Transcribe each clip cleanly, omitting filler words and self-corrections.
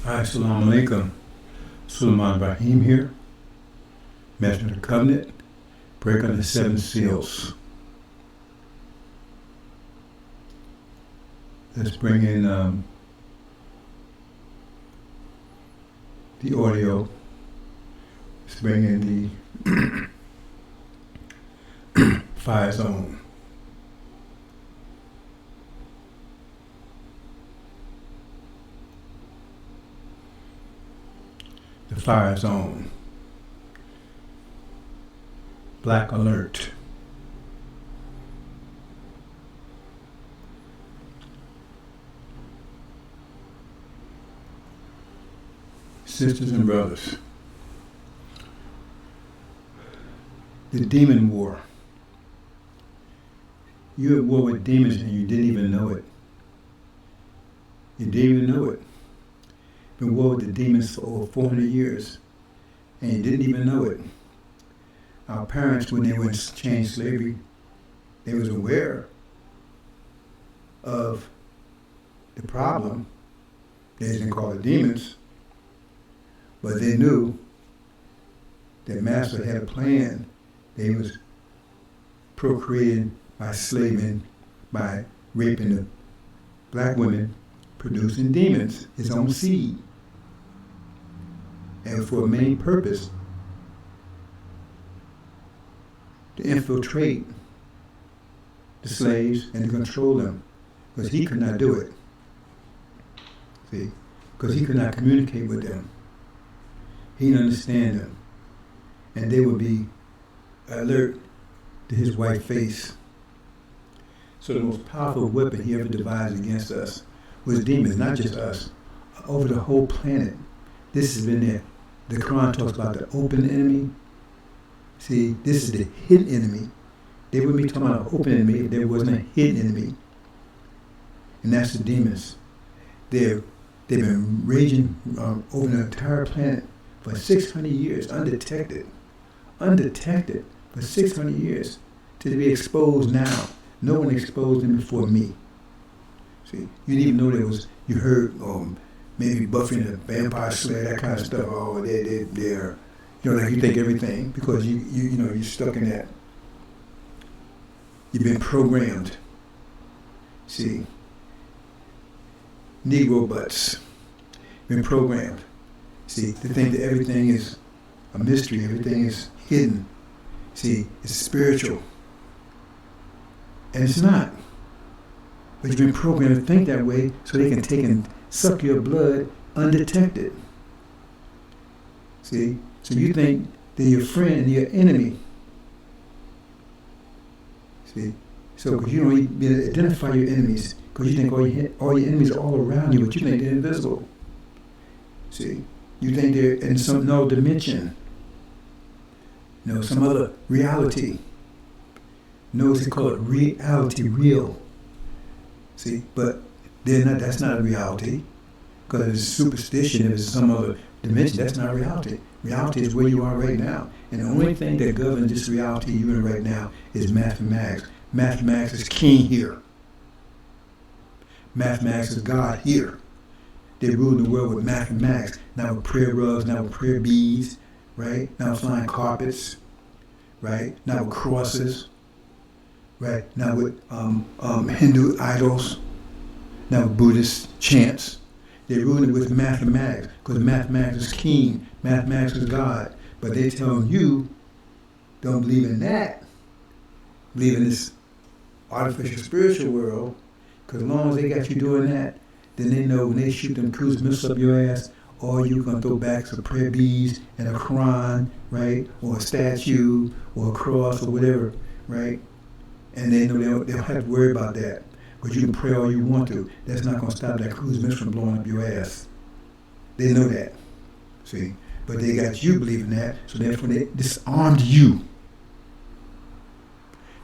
Assalamu alaikum. Sulaiman Ibrahim here. Master of the Covenant, break of the 7 seals. Let's bring in the audio. Let's bring in the fire zone. The fire zone. Black alert. Sisters and brothers, the demon war. You're at war with demons and you didn't even know it. You didn't even know it. Been at war with the demons for over 400 years and you didn't even know it. Our parents, when they went to change slavery, they was aware of the problem. They didn't call it demons, but they knew that Master had a plan. They was procreating by slaving, by raping the black women, producing demons, his own seed. And for a main purpose, to infiltrate the slaves and to control them, because he could not do it. See, because he could not communicate with them. He didn't understand them. And they would be alert to his white face. So the most powerful weapon he ever devised against us was demons, not just us, over the whole planet. This has been there. The Quran talks about the open enemy. See, this is the hidden enemy. They wouldn't be talking about an open enemy if there wasn't a hidden enemy. And that's the demons. They've been raging over the entire planet for 600 years, undetected for 600 years, to be exposed now. No one exposed them before me. See, you didn't even know there was, you heard maybe Buffy and the Vampire Slayer, that kind of stuff. Oh, they're, like you think everything, because you're stuck in that. You've been programmed. See, Negro butts, been programmed. See, to think that everything is a mystery, everything is hidden. See, it's spiritual. And it's not. But you've been programmed to think that way so they can take and suck your blood undetected. See? So you think they're your friend and your enemy. See? So because you don't even identify your enemies, because you think all your enemies are all around you, but you think they're invisible. See? You think they're in some other dimension. Some other reality. They call it reality, real. See? But they're not. That's not a reality. Because it's superstition, if it's some other dimension, that's not reality. Reality is where you are right now. And the only thing that governs this reality you're in right now is mathematics. Mathematics is king here. Mathematics is God here. They rule the world with mathematics, not with prayer rugs, not with prayer beads, right? Not with flying carpets, right? Not with crosses, right? Not with Hindu idols, not with Buddhist chants. They rule it with mathematics, because mathematics is king, mathematics is God. But they're telling you, don't believe in that. Believe in this artificial spiritual world, because as long as they got you doing that, then they know when they shoot them cruise missiles up your ass, all you're going to throw back some prayer beads and a Quran, right? Or a statue, or a cross, or whatever, right? And they know they don't have to worry about that. Because you can pray all you want to. That's not going to stop that cruise missile from blowing up your ass. They know that. See? But they got you believing that, so therefore they disarmed you.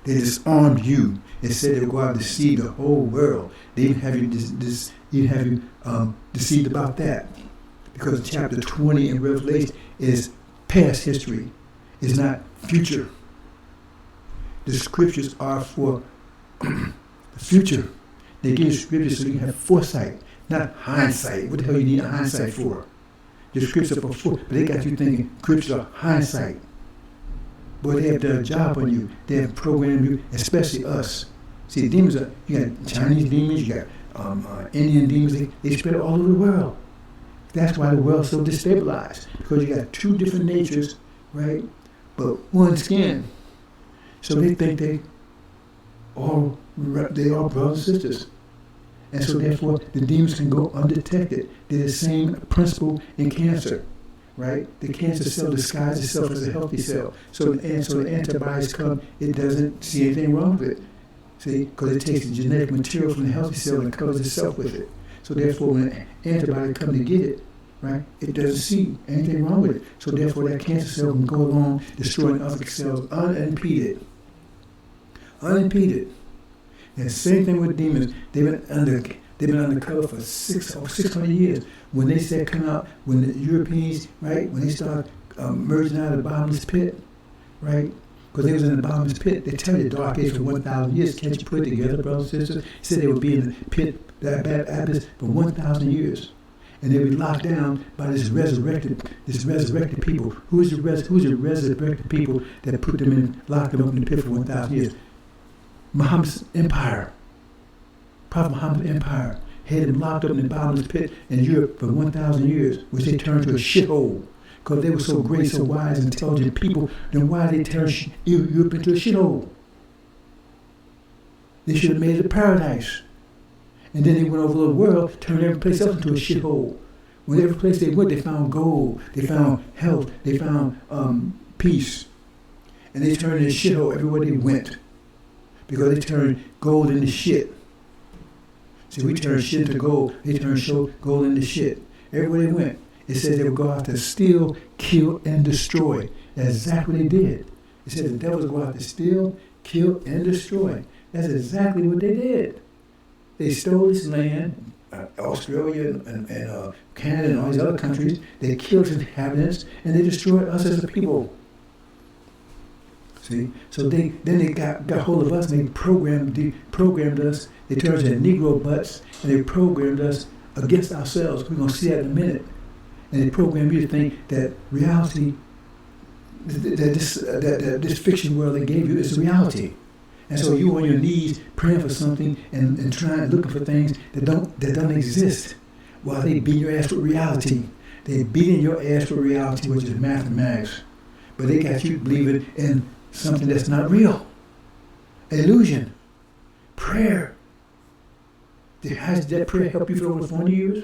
They disarmed you. They said they would go out and deceive the whole world. They even have you deceived about that. Because chapter 20 in Revelation is past history. It's not future. The scriptures are for the future. They give you scriptures so you can have foresight. Not hindsight. What the hell you need hindsight for? The scriptures are before, but they got you thinking scriptures are hindsight. Boy, they have done a job on you. They have programmed you, especially us. See, demons are, you got Chinese demons, you got Indian demons, they spread all over the world. That's why the world's so destabilized, because you got two different natures, right? But one skin. So they think they're all brothers and sisters. And so therefore, the demons can go undetected. They're the same principle in cancer, right? The cancer cell disguises itself as a healthy cell. So the antibodies come, it doesn't see anything wrong with it. See, because it takes the genetic material from the healthy cell and covers itself with it. So therefore, when an antibody comes to get it, right, it doesn't see anything wrong with it. So therefore, that cancer cell can go along destroying other cells unimpeded. Unimpeded. And same thing with demons. They've been undercover for 600 years. When they said come out, when the Europeans, right, when they start merging out of the bottomless pit, right, because they was in the bottomless pit, they tell you dark age for 1,000 years. Can't you put it together, brothers and sisters? Said they would be in the pit, that bad abyss, for 1,000 years. And they would be locked down by this resurrected people. Who's the resurrected people that put them in, locked them up in the pit for 1,000 years? Muhammad's empire, Prophet Muhammad's empire, had them locked up in the bottomless pit in Europe for 1,000 years, which they turned to a shithole. Because they were so great, so wise, intelligent people, then why did they turn Europe into a shithole? They should have made it a paradise. And then they went over the world, turned every place else into a shithole. When every place they went, they found gold, they found health, they found peace. And they turned into a shithole everywhere they went. Because they turned gold into shit. See, we turned shit into gold. They turned gold into shit. Everywhere they went, it said they would go out to steal, kill, and destroy. That's exactly what they did. It said the devils go out to steal, kill, and destroy. That's exactly what they did. They stole this land, Australia and Canada and all these other countries. They killed its inhabitants, and they destroyed us as a people. See, so they got hold of us and they programmed us. They turned us into Negro butts and they programmed us against ourselves. We're gonna see that in a minute. And they programmed you to think that reality, that this fiction world they gave you is reality. And so you on your knees praying for something and trying, looking for things that don't exist, while they beat your ass with reality. They beating your ass with reality, which is mathematics. But they got you believing in something that's not real. Illusion. Prayer. How did that prayer help you for over 40 years?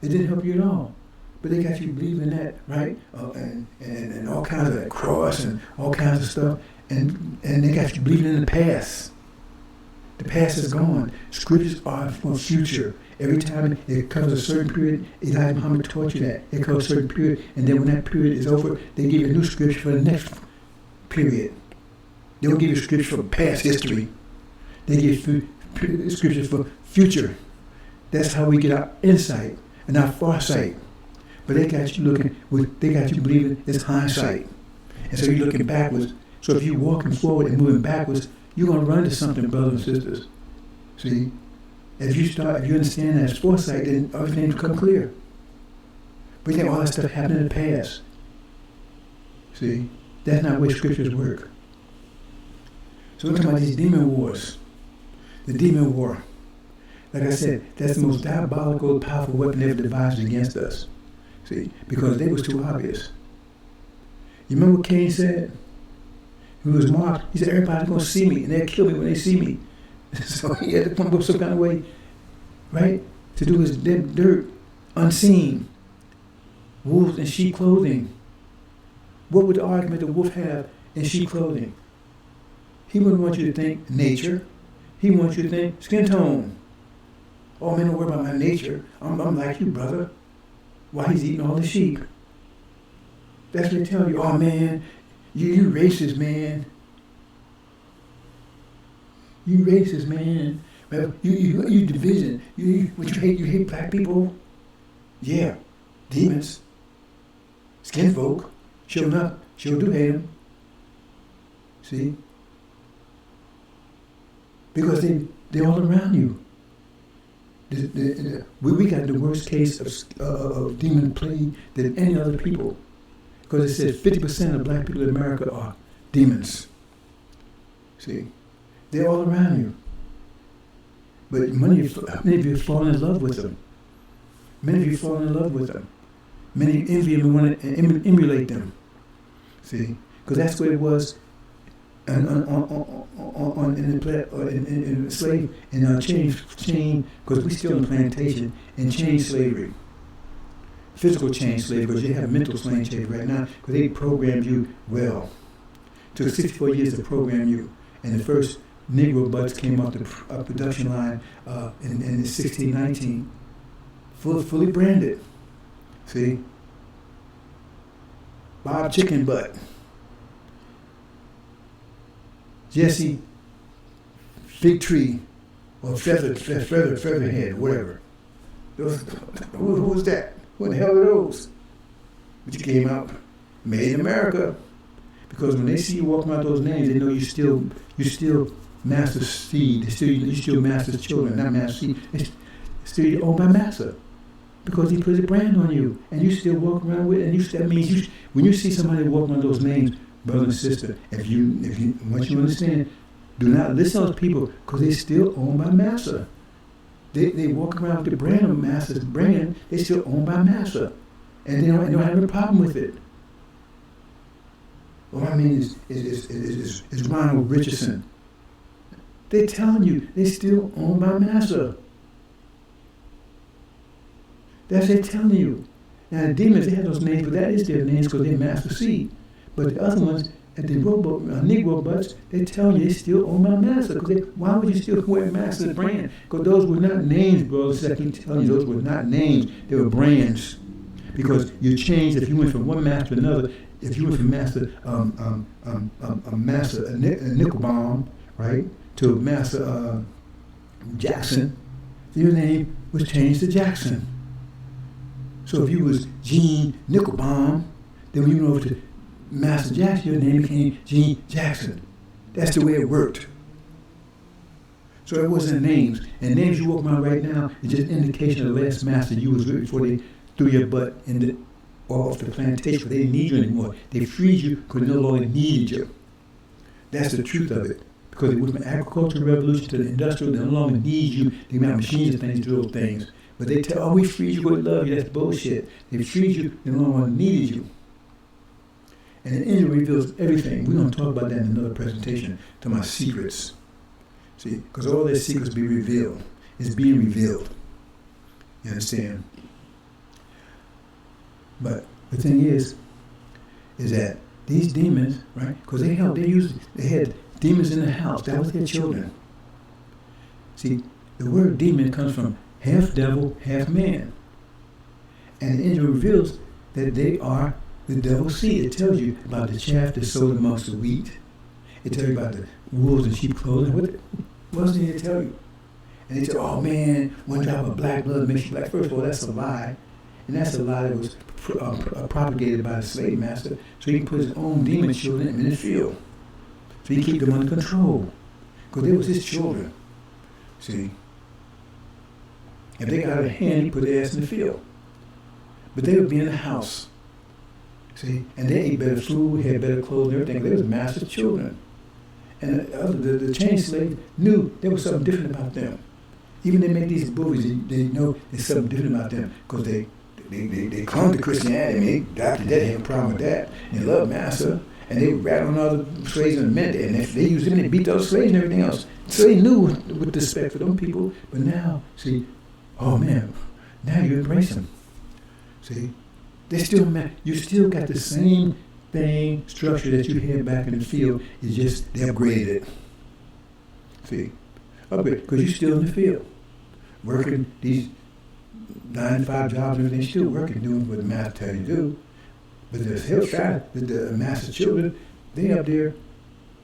It didn't help you at all. But they got you believing that, right? And all kinds of that cross and all kinds of stuff. And they got you believing in the past. The past is gone. Scriptures are for future. Every time it covers a certain period, Elijah Muhammad taught you that. It covers a certain period, and then when that period is over, they give you a new scripture for the next period. They don't give you scripture for past history. They give you scripture for future. That's how we get our insight and our farsight. But they got you believing it's hindsight. And so you're looking backwards. So if you're walking forward and moving backwards, you're going to run into something, brothers and sisters. See? If you understand that as foresight, then everything will come clear. But then all that stuff happened in the past. See? That's not the way scriptures work. So we're talking about these demon wars. The demon war. Like I said, that's the most diabolical, powerful weapon ever devised against us. See? Because they was too obvious. You remember what Cain said? He was marked. He said, everybody's going to see me, and they'll kill me when they see me. So he had to come up with some kind of way, right, to do his dead dirt, unseen. Wolves in sheep clothing. What would the argument the wolf have in sheep clothing? He wouldn't want you to think nature. He wants you to think skin tone. Oh man, don't worry about my nature. I'm like you, brother. Why he's eating all the sheep? That's what they tell you. Oh man, you racist, man. You racist, man. Well, you division. You hate black people. Yeah, demons. Skin folk. Sure enough, sure do hate them. See? Because they're all around you. we got the worst case of demon plague than any other people. Because it says 50% of black people in America are demons. See? They're all around you. But many of you fall in love with them. Many of you fall in love with them. Many envy them and want to emulate them. See? Because that's what it was in slave and chain, because we still in plantation, and chain slavery. Physical chain slavery, because you have mental slavery right now, because they programmed you well. It took 64 years to program you, and the first Negro butts came off the production line in 1619, fully branded. See? Bob Chicken Butt, Jesse Fig Tree, or Featherhead, whatever. Who was that? What the hell are those? But you came out made in America, because when they see you walking out those names, they know you still master's seed. You still master's children, not master's seed. It's still owned by master, because he put a brand on you, and you still walk around with it. And that means when you see somebody walking on those names, brother and sister, if you once you understand, do not listen to those people, because they're still owned by master. They walk around with the brand of master's brand. They still owned by master, and they don't have a problem with it. What I mean is Ronald Richardson. They're telling you they still owned by master. That's what they're telling you. Now the demons, they have those names, but that is their names because they're master seed. But the other ones, at the Negro butts, they tell you they still own my master. Why would you still wear master's brand? Because those were not names, brothers. I keep telling you, those were not names. They were brands. Because you changed, if you went from one master to another, if you went from master Nickelbaum, right, to master Jackson, your name was changed to Jackson. So if you was Gene Nickelbaum, then when you went over to Master Jackson, your name became Gene Jackson. That's the way it worked. So it wasn't names. And names you walk around right now is just indication of the last master you was with before they threw your butt off the plantation. They didn't need you anymore. They freed you because they no longer needed you. That's the truth of it. Because it was from the agricultural revolution to the industrial, they no longer need you. They have machines and things to do those things. But they tell, we freed you, we love you. That's bullshit. They freed you, they no longer needed you. And the angel reveals everything. We're going to talk about that in another presentation, to my secrets. See, because all their secrets be revealed. It's being revealed. You understand? But the thing is that these demons, right? Because they had demons in the house. That was their children. See, the word demon comes from half devil, half man. And the angel reveals that they are the devil's seed. It tells you about the chaff that's sowed amongst the wheat. It tells you about the wolves and sheep clothing. What else did it tell you? And they say, oh man, one drop of black blood makes you black. First of all, that's a lie. And that's a lie that was propagated by the slave master, so he can put his own demon children in the field. So he keep them under control. Because they was his children. See? If they got out of hand, he put their ass in the field. But they would be in the house. See? And they ate better food, had better clothes and everything. They was master's children. And the chain slave knew there was something different about them. Even they make these movies, they know there's something different about them. Because they clung to Christianity, and they adopted that, they had a problem with that. And they loved master. And they rat on all the slaves in a minute. And if they used them, they beat those slaves and everything else. So they knew with respect for them people. But now, see, oh man, now you embrace them. See? You still got the same thing, structure that you had back in the field. It's just they upgraded it. See? Upgrade, because you're still in the field. Working these 9 to 5 jobs and everything, still working, doing what the master tells you to do. But the hillside, the master children, they up there,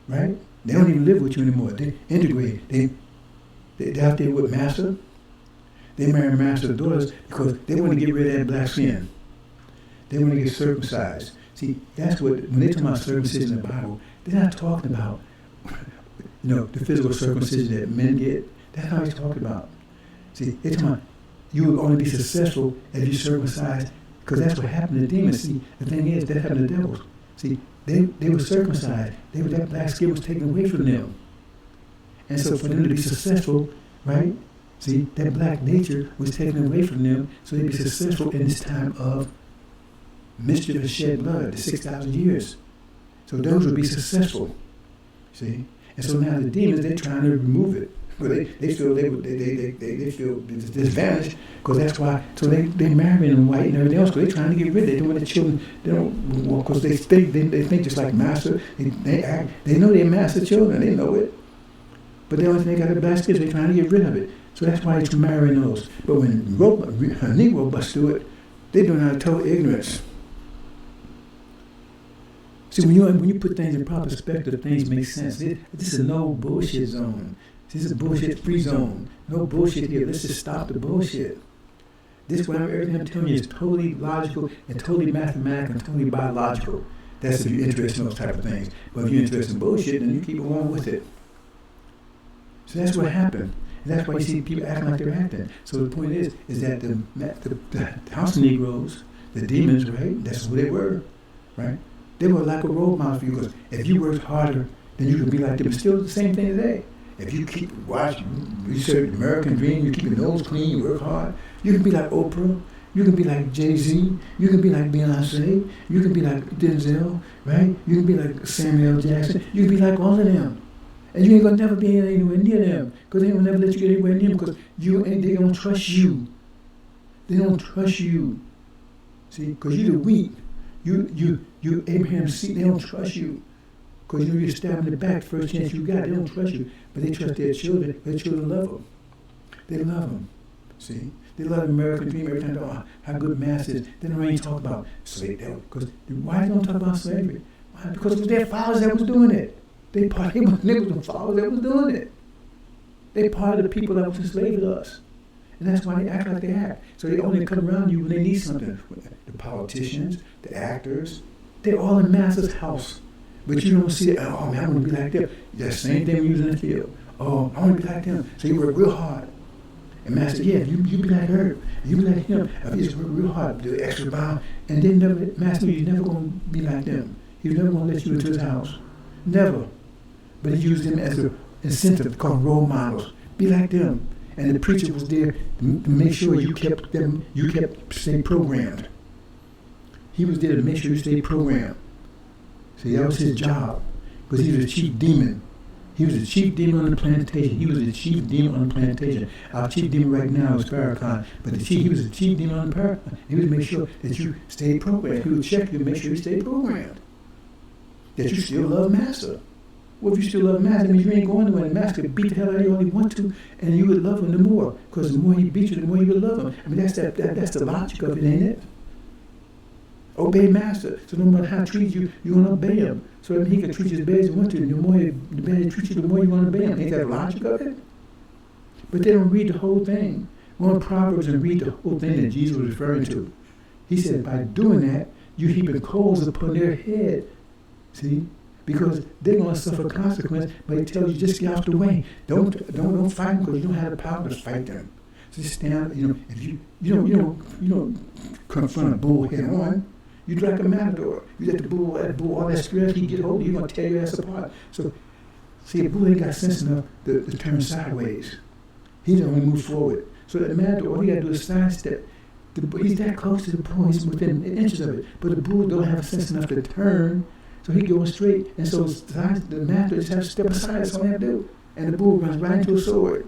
right? They don't even live with you anymore. They integrate. They're out there with master. They marry master's daughters because they want to get rid of that black skin. They want to get circumcised. See, that's what, when they talk about circumcision in the Bible, they're not talking about, the physical circumcision that men get. That's not what he's talking about. See, they're talking about you will only be successful if you circumcise, because that's what happened to demons. See, the thing is, that happened to devils. See, they were circumcised. That black skin was taken away from them. And so for them to be successful, right? See, that black nature was taken away from them, so they'd be successful in this time of mischief and shed blood, the 6,000 years. So those would be successful. See? And so now the demons, they're trying to remove it. But they feel it's disadvantaged, because that's why. So they marrying them white and everything else, because they're trying to get rid of it. They don't want the children. They don't, well, because they think just like master. They know they're master children. They know it. But the only thing they got the black skin, they're trying to get rid of it. So that's why they're marrying those. But when Negro busts do it, they're doing it out of total ignorance. See, when you put things in proper perspective, things make sense. This is no bullshit zone. This is a bullshit-free zone. No bullshit here. Let's just stop the bullshit. Everything I'm telling you is totally logical and totally mathematical and totally biological. That's if you're interested in those type of things. But if you're interested in bullshit, then you keep along with it. So that's what happened. And that's why you see people acting like they're acting. So the point is that the house Negroes, the demons, right? That's who they were, right? They were like a role model for you, because if you worked harder, then you could be like them. It's still the same thing today. If you keep research the American dream, you keep your nose clean, you work hard, you can be like Oprah, you can be like Jay-Z, you can be like Beyonce, you can be like Denzel, right? You can be like Samuel Jackson, you can be like all of them. And you ain't gonna never be anywhere near them, because they will never let you get anywhere near them, because they don't trust you. They don't trust you. See, because you're the wheat. You Abraham's seed, they don't trust you. Because you're stabbing in the back first chance you got. They don't trust you. But they trust their children. Their children love them. They love them. See? They love the American dream every time. Oh, how good mass is. They don't even talk about slavery. Because why don't talk about slavery? Why? Because it was their fathers that was doing it. They was the fathers that was doing it. They part of the people that was enslaved to us. And that's why they act like they act. So they only come around you when they need something. The politicians, the actors, they're all in master's house. But you don't see it. Oh man, I want to be like them. The same thing we use in the field. Oh, I want to be like them. So you work real hard. And master, yeah, you be like her. You be like him. If you just work real hard, do the extra bound, and then master, you're never going to be like them. He's never going to let you into his house. Never. But he used them as an incentive, called role models. Be like them. And the preacher was there to make sure you stay programmed. He was there to make sure you stay programmed. See, that was his job, because he was the chief demon. He was the chief demon on the plantation. He was the chief demon on the plantation. Our chief demon right now is Farrakhan, but he was the chief demon on the Farrakhan. He would make sure that you stayed programmed. He would check you and make sure you stayed programmed. That you still love Master. Well, if you still love Master, that means you ain't going nowhere. The Master could beat the hell out of you all he want to, and you would love him the more, because the more he beat you, the more you would love him. I mean, that's the logic of it, ain't it? Obey Master. So no matter how he treats you, you're going to obey him. So that he can treat you as bad as he wants to. And the better he treats you, the more you want to obey him. Ain't that the logic of it? But they don't read the whole thing. Go on Proverbs and read the whole thing that Jesus was referring to. He said, by doing that, you're heaping coals upon their head. See? Because they're going to suffer consequence, but he tells you, just get out the way. Don't fight them, because you don't have the power to fight them. So just stand, if you don't confront a bull head on. You'd like a matador. You let the bull, all that strength he get hold of, you're going to tear your ass apart. So, see, a bull ain't got sense enough to turn sideways. He don't want to move forward. So the matador, all he got to do is sidestep. He's that close to the bull, he's within inches of it. But the bull don't have sense enough to turn, so he goes straight. And so the matador just has to step aside, that's all he has to do. And the bull runs right into a sword.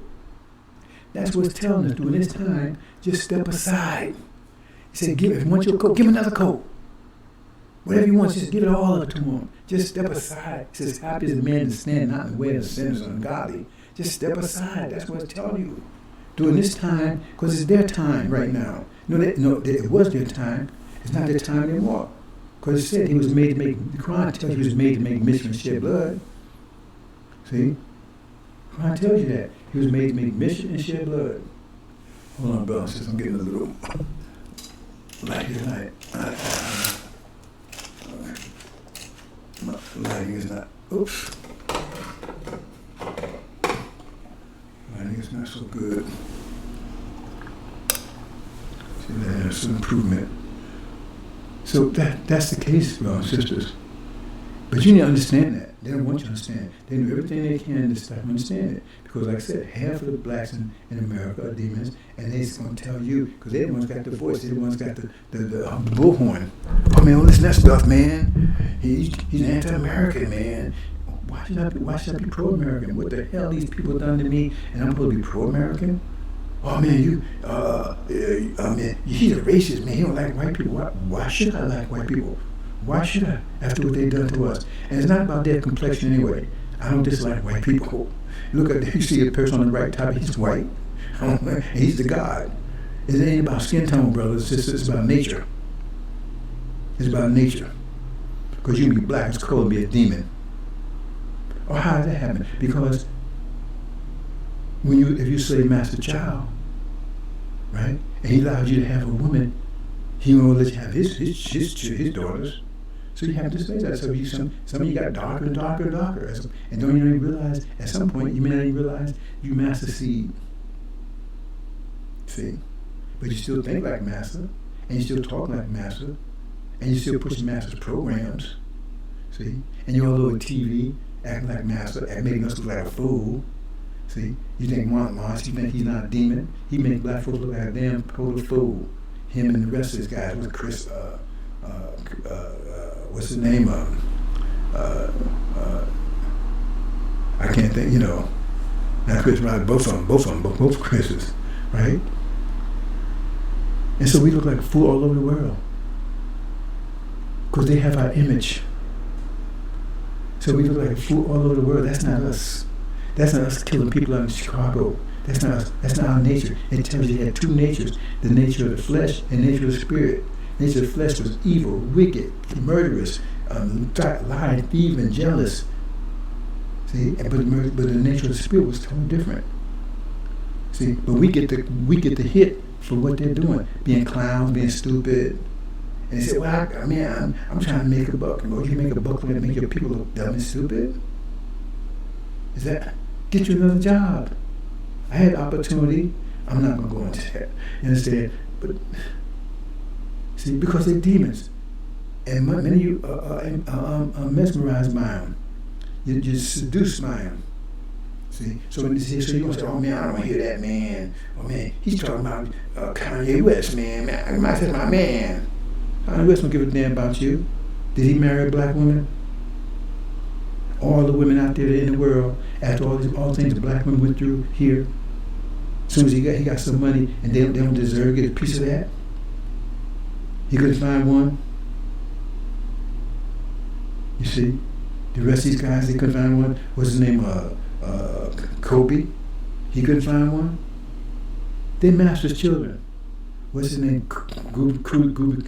That's what it's telling us. During this time, just step aside. He said, if you want your coat, give him another coat. Whatever he wants, just give it all up to him. Just step aside. He says, happy is the man to stand not in the way of sinners and ungodly. Just step aside. That's what it's telling you. During this time, because it's their time right now. It was their time. It's not their time anymore. Because it said he was made to make, the Quran tells you he was made to make mischief and shed blood. See? The Quran tells you that. He was made to make mischief and shed blood. Hold on, brother, since I'm getting a little light here tonight. My lighting is not, oops. Lighting is not so good. See, there's some improvement. So that's the case, brothers and sisters. But you need to understand that. They don't want you to understand. They do everything they can to stop you understand it. Because like I said, half of the blacks in America are demons, and they're just going to tell you, because they're the ones got the voice, they're the ones got the bullhorn. Oh man, don't listen to that stuff, man. He's an anti-American, man. Why should I be pro-American? What the hell these people done to me, and I'm supposed to be pro-American? Oh man, he's a racist, man. He don't like white people. Why should I like white people? Why should I, after what they've done to us? And it's not about their complexion anyway. I don't dislike white people. Look at, you see a person on the right top, he's white. He's the God. It ain't about skin tone, brothers. It's about nature. It's about nature. Because you can be black, it's cold, be a demon. Or how does that happen? Because if you slave master child, right, and he allows you to have a woman, he won't let you have his daughters. So you have to say that. So some of you got darker and darker and darker. And don't you even realize, at some point, you may not even realize you master seed. See? But you still think like master, and you still talk like master, and you still push master's programs. See? And you're all over TV, acting like master, making us look like a fool. See? You think Mons, you think he's not a demon. He makes black folks look like a damn total fool. Him and the rest of his guys with Chris, what's his name? I can't think, not Chris, right? Both Chris's, right? And so we look like a fool all over the world because they have our image. So we look like a fool all over the world. That's not us. That's not us killing people out in Chicago. That's not us. That's not our nature. It tells you had two natures: the nature of the flesh and the nature of the spirit. The nature of the flesh was evil, wicked, murderous, lying, thief, and jealous. See, but the nature of the spirit was totally different. See, but we get the hit for what they're doing, being clowns, being stupid. And they say, well, I'm trying to make a buck. Well, you make a buck and make your people look dumb and stupid. Is that get you another job? I had opportunity. I'm not going to go into that. You understand? But see, because they're demons, and many of you are mesmerized by them. You're seduced by them. See, so when so you gonna say, oh man, I don't want to hear that, man. Oh man, he's talking about Kanye West, man. I might say my man. Kanye West don't give a damn about you. Did he marry a black woman? All the women out there in the world, after all the things the black women went through here, as soon as he got some money, and they don't deserve to get a piece of that. He couldn't find one. You see, the rest of these guys, they couldn't find one. What's his name? Kobe. He couldn't find one. They master's children. What's his name? Cuba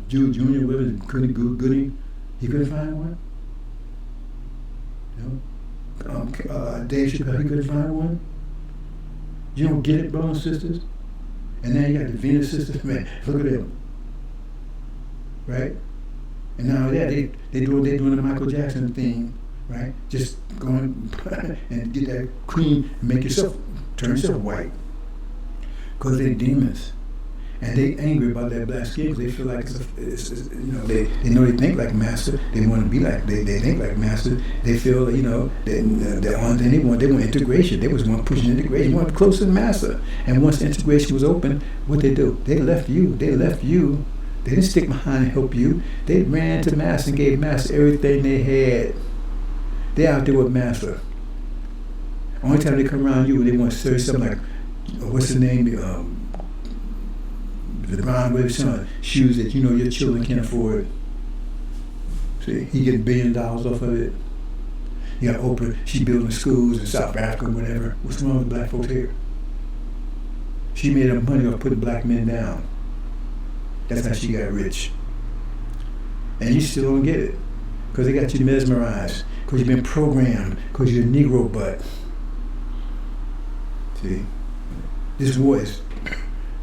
Junior. Gooding. He couldn't find one. Dave Chappelle. He couldn't find one. You don't get it, brothers and sisters. And now you got the Venus sisters. Man, look at them. Right? And now they're doing the Michael Jackson thing, right? Just going and get that cream and turn yourself white. Because they're demons. And they angry about that black skin because they feel like they know they think like master. They want to be like, they think like master. They feel, they want integration. They was one pushing integration, one close to the master. And once the integration was open, what they do? They left you. They didn't stick behind and help you. They ran to master and gave master everything they had. They out there with master. Only time they come around you, they want to serve something like, what's the name? The Brown Wave son, shoes that your children can't afford. See, he getting $1 billion off of it. You got Oprah, she building schools in South Africa, whatever. What's wrong with black folks here? She made her money off putting black men down. That's how she got rich. And you still don't get it. Because they got you mesmerized. Because you've been programmed. Because you're a Negro butt. See? This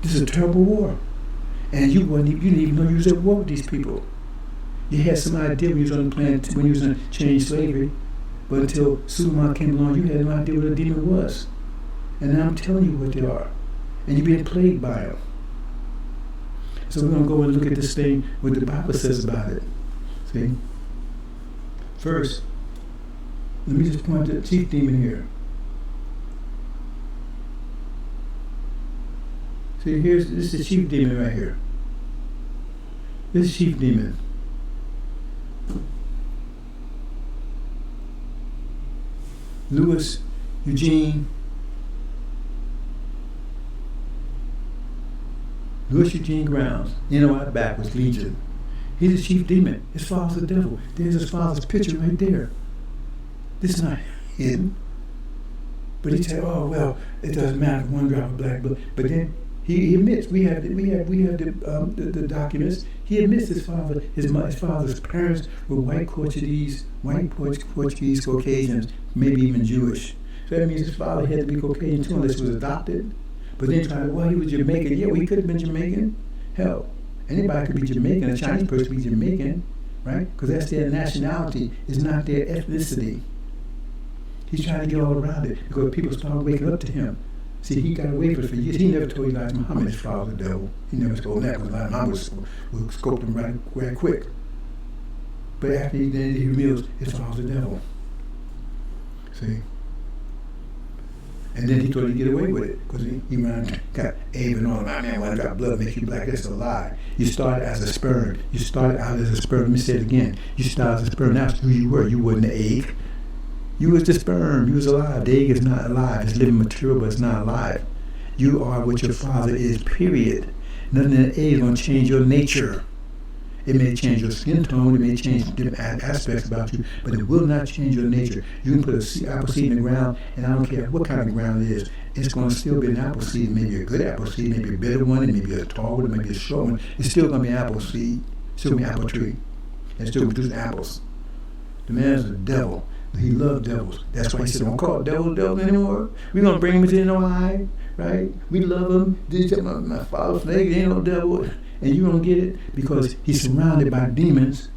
is a terrible war. And you didn't even know you was at war with these people. You had some idea when you was on the planet, when you was going to change slavery. But until Suleiman came along, you had no idea what a demon was. And now I'm telling you what they are. And you're being plagued by them. So we're going to go and look at this thing, what the Bible says about it. See? First, let me just point to the chief demon here. See, this is the chief demon right here. This is chief demon. Louis Eugene Grounds, NOI backwards, Legion. He's a chief demon. His father's the devil. There's his father's picture right there. This is not hidden. But he said, "Oh well, it doesn't matter. One drop of black blood." But then he admits we have the documents. He admits his father's parents were white Portuguese, Caucasians, maybe even Jewish. So that means his father had to be Caucasian too, unless he was adopted. But then he was Jamaican. Yeah, well, he could have been Jamaican. Hell, anybody could be Jamaican. A Chinese person could be Jamaican, right? Because that's their nationality. It's not their ethnicity. He's trying to get all around it because people started waking up to him. See, he got away with it for years. He never told Elijah Muhammad his father was the devil. He never told that because Elijah Muhammad would scope him right quick. But after he reveals his father was the devil. See? And then he thought he'd get away with it because he got Abe and all that. Man, when I got blood, make you black. That's a lie. You started as a sperm. You started out as a sperm. Let me say it again. You started as a sperm. That's who you were. You wasn't an egg. You was the sperm. You was alive. The egg is not alive. It's living material, but it's not alive. You are what your father is, period. Nothing in the egg is going to change your nature. It may change your skin tone. It may change different aspects about you, but it will not change your nature. You can put an apple seed in the ground, and I don't care what kind of ground it is. It's going to still be an apple seed. Maybe a good apple seed, maybe a bitter one, maybe a tall one, maybe a short one. It's still going to be an apple seed. Still going to be an apple tree. And still producing apples. The man's a devil. He loved devils. That's why he said, "Don't call devil anymore. We're going to bring him into NOI, right? We love him. My father's naked, ain't no devil." And you don't get it because he's surrounded by demons,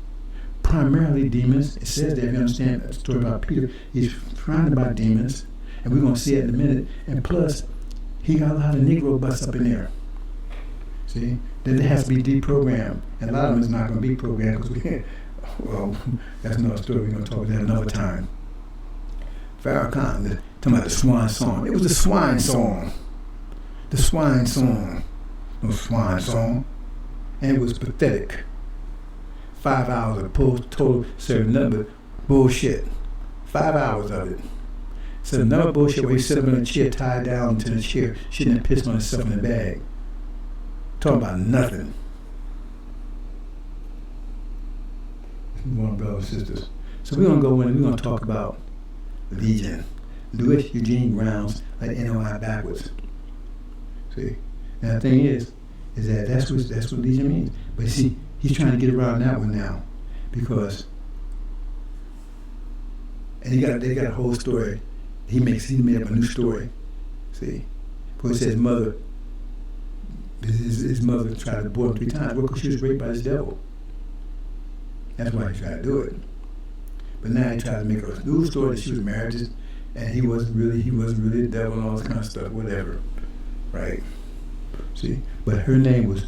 primarily demons. It says that, if you understand the story about Peter, he's surrounded by demons, and we're going to see it in a minute. And plus, he got a lot of Negro bus up in there. See? Then it has to be deprogrammed. And a lot of them is not going to be programmed because we can't. Well, that's another story. We're going to talk about that another time. Farrakhan, talking about the swan song. It was the swine song. The swine song. No swine song. And it was pathetic. 5 hours of total serving nothing but bullshit. 5 hours of it. So another bullshit where he sat up in a chair, tied down to the chair, shitting and pissing on himself in the bag. Talking about nothing. More brothers and sisters. So we're going to go in and we're going to talk about Legion. Louis Eugene Grounds, like NOI backwards. See? Now the thing is that's what Legion means. But see, he's trying to get around that one now. Because, and they got a whole story. He made up a new story. See? Because it says his mother tried to abort him 3 times. Well, because she was raped by this devil. That's why he tried to do it. But now he tried to make a new story that she was married, and he wasn't really the devil and all this kind of stuff, whatever, right? See, but her name was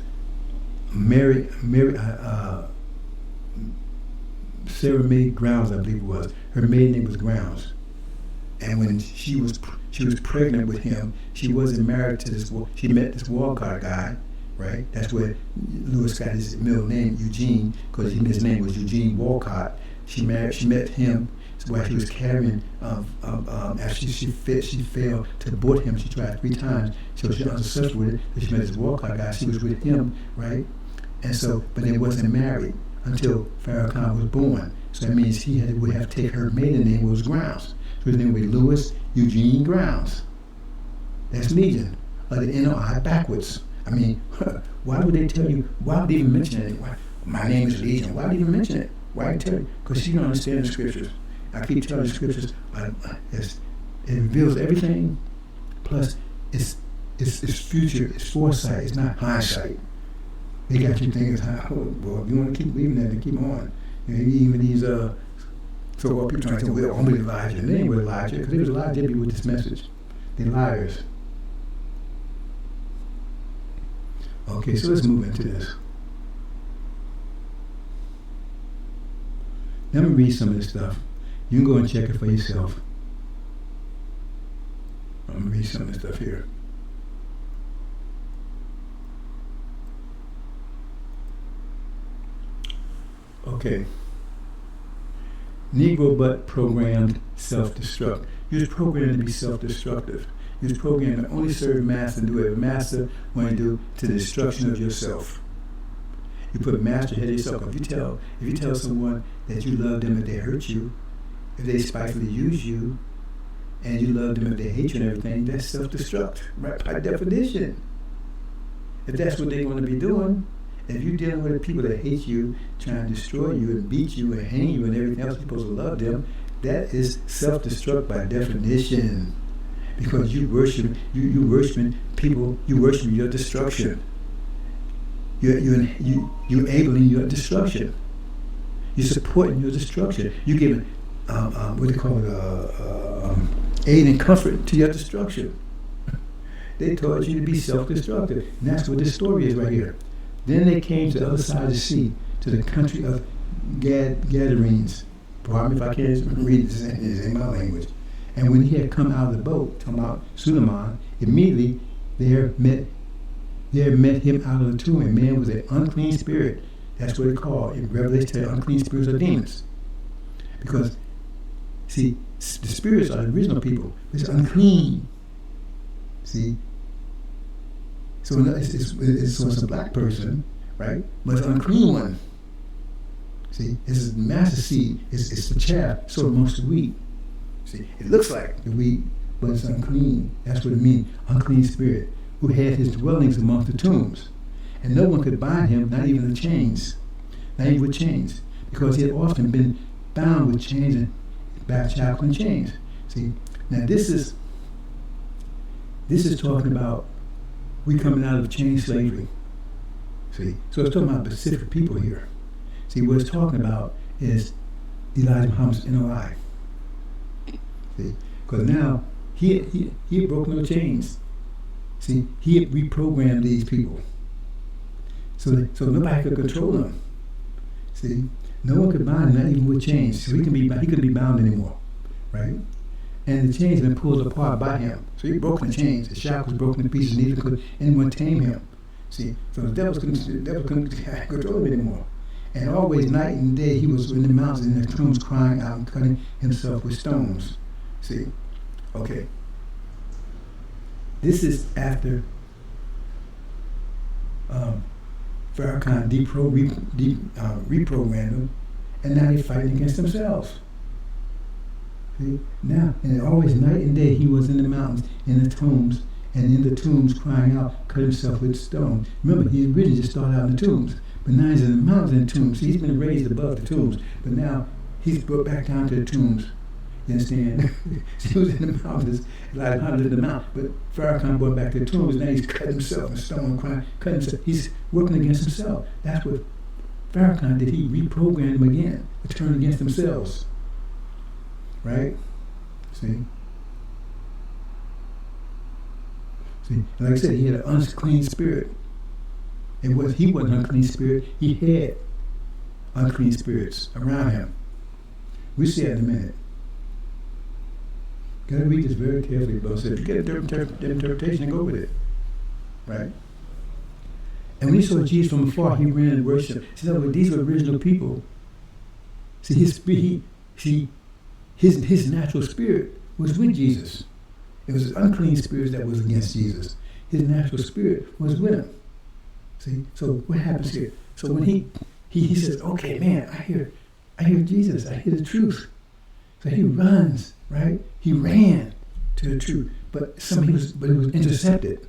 Sarah Mae Grounds, I believe it was. Her maiden name was Grounds, and when she was pregnant with him, she wasn't married to this. She met this Walcott guy. Right, that's where Louis got his middle name, Eugene, because his name was Eugene Walcott. She met him while she was carrying. After she failed to abort him. She tried 3 times, so she was unsuccessful with it. So she met this Walcott guy. She was with him, right? And so, but they wasn't married until Farrakhan was born. So that means he would have to take her maiden name, which was Grounds. So his name would be Louis Eugene Grounds. That's Legion, or the NOI backwards. I mean, why would they tell you? Why would they even mention it? Why, my name is Legion. Why would they even mention it? Why tell you? Because she don't understand the scriptures. I keep telling the scriptures, it reveals everything. Plus, it's future. It's foresight. It's not hindsight. They got you thinking, well, if you want to keep believing that, then keep on. You know, even these so-called people trying to say, well, only Elijah. They ain't with Elijah, because if it was Elijah, they'd be with this message. They're liars. Okay, so let's move into this. Let me read some of this stuff. You can go and check it for yourself. I'm going to read some of this stuff here. Okay. Negro butt programmed self-destruct. You was programmed to be self-destructive. You was programmed to only serve master and do whatever master want to do to the destruction of yourself. You put master ahead of yourself. If you tell someone that you love them if they hurt you, if they spitefully use you, and you love them if they hate you and everything, that's self-destruct, right? By definition. If that's what they want to be doing, if you're dealing with people that hate you, trying to destroy you and beat you and hang you and everything else, you're supposed to love them, that is self-destruct by definition. Because you worshiping people, you worshiping your destruction. You enabling your destruction. You're supporting your destruction. You're giving what they call it, aid and comfort to your destruction. They taught you to be self-destructive. And that's what this story is right here. Then they came to the other side of the sea, to the country of Gadarenes. Pardon me if I can't read this in my language. And when he had come out of the boat, talking about Suleiman, immediately there met him out of the tomb a man with an unclean spirit. That's what it's called in Revelation. Unclean spirits are demons. Because, see, the spirits are the original people. It's unclean. See? So it's a black person, right? But it's an unclean one. See? It's a master seed. It's the chaff sown amongst the wheat. See? It looks like the wheat, but it's unclean. That's what it means. Unclean spirit, who had his dwellings amongst the tombs. And no one could bind him, not even with chains. Not even with chains. Because he had often been bound with chains and shackles and chains. See? Now this is talking about we coming out of chain slavery. See? So it's talking about specific people here. See, what it's talking about is Elijah Muhammad's NOI. See? Because now he had broken no chains. See, he had reprogrammed these people. So nobody could control them. See? No one could bind him, not even with chains. So he couldn't be bound anymore. Right? And the chains had been pulled apart by him. So he broke the chains. The shackles was broken to pieces, neither could anyone tame him. See? So the devil couldn't control him anymore. And always night and day he was in the mountains in the tombs crying out and cutting himself with stones. See? Okay. This is after Farrakhan reprogrammed them, and now they're fighting against themselves. See? Now, and always night and day he was in the mountains, in the tombs, and in the tombs crying out, cut himself with stones. Remember, he originally just started out in the tombs, but now he's in the mountains and tombs. See, he's been raised above the tombs, but now he's brought back down to the tombs. You understand? He was in the mountains, like under the mountain, but Farrakhan brought back to the tombs. Now he's cut himself and stone crying, cut himself. He's working against himself. That's what Farrakhan did. He reprogrammed them again to turn against themselves. Right? See? Like I said, he had an unclean spirit. He wasn't an unclean spirit. He had unclean spirits around him. We'll see that in a minute. Got to read this very carefully, bro. So if you get a different interpretation, go with it. Right? And when he saw Jesus from afar, he ran and worshiped. See, no, these were original people. See, his natural spirit was with Jesus. It was an unclean spirit that was against Jesus. His natural spirit was with him. See? So what happens here? So when he says, okay, man, I hear Jesus, I hear the truth. So he runs, right? He ran to the truth. But it was intercepted.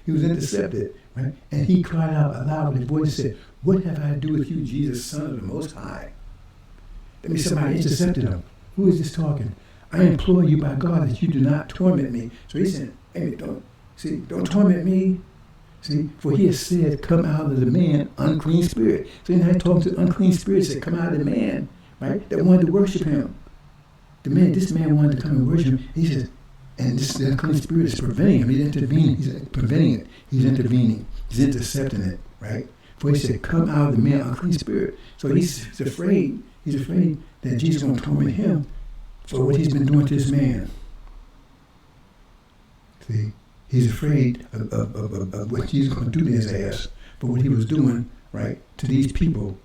He was intercepted, right? And he cried out aloud with his voice and said, what have I to do with you, Jesus, Son of the Most High? That means somebody intercepted him. Who is this talking? I implore you by God that you do not torment me. So he said, hey, don't torment me. See, for he has said, come out of the man, unclean spirit. So now he's talking to unclean spirits that come out of the man, right? That wanted to worship him. This man wanted to come and worship him. He says, And this the unclean spirit is preventing him. He's intervening. He's preventing it. He's intervening. He's intercepting it, right? For he said, come out of the man, unclean spirit. So he's afraid. He's afraid that Jesus is going to torment him for what he's been doing to this man. See? He's afraid of what Jesus is going to do to his ass for what he was doing, right, to these people.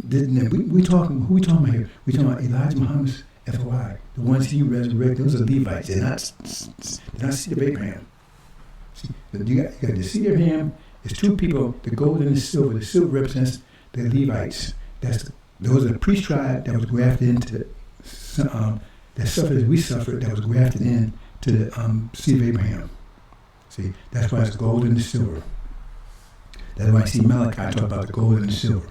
Who we talking about here? We talking about Elijah Muhammad's FOI. The ones he resurrected, those are Levites. They're not seed of Abraham. See, you got the seed of Abraham. There's two people, the gold and the silver. The silver represents the Levites. Those are the priest tribe that was grafted into that suffered as we suffered, that was grafted in to the seed of Abraham. See, that's why it's gold and the silver. That's why I see Malachi talk about the gold and the silver.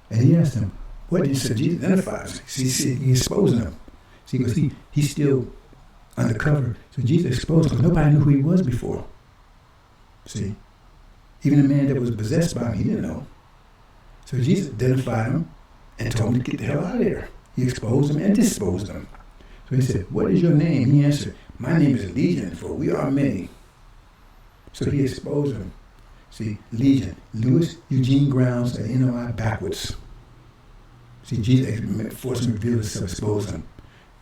And he asked him, what did Jesus identifies? See, he exposing him. See, because he's still undercover. So Jesus exposed him. Nobody knew who he was before. See, even the man that was possessed by him, he didn't know. So Jesus identified him and told him to get the hell out of there. He exposed him and disposed him. So he said, what is your name? He answered, my name is Legion, for we are many. So he exposed him. See, Legion, Louis Eugene Grounds, the NOI backwards. See, Jesus forced him to reveal himself, expose him.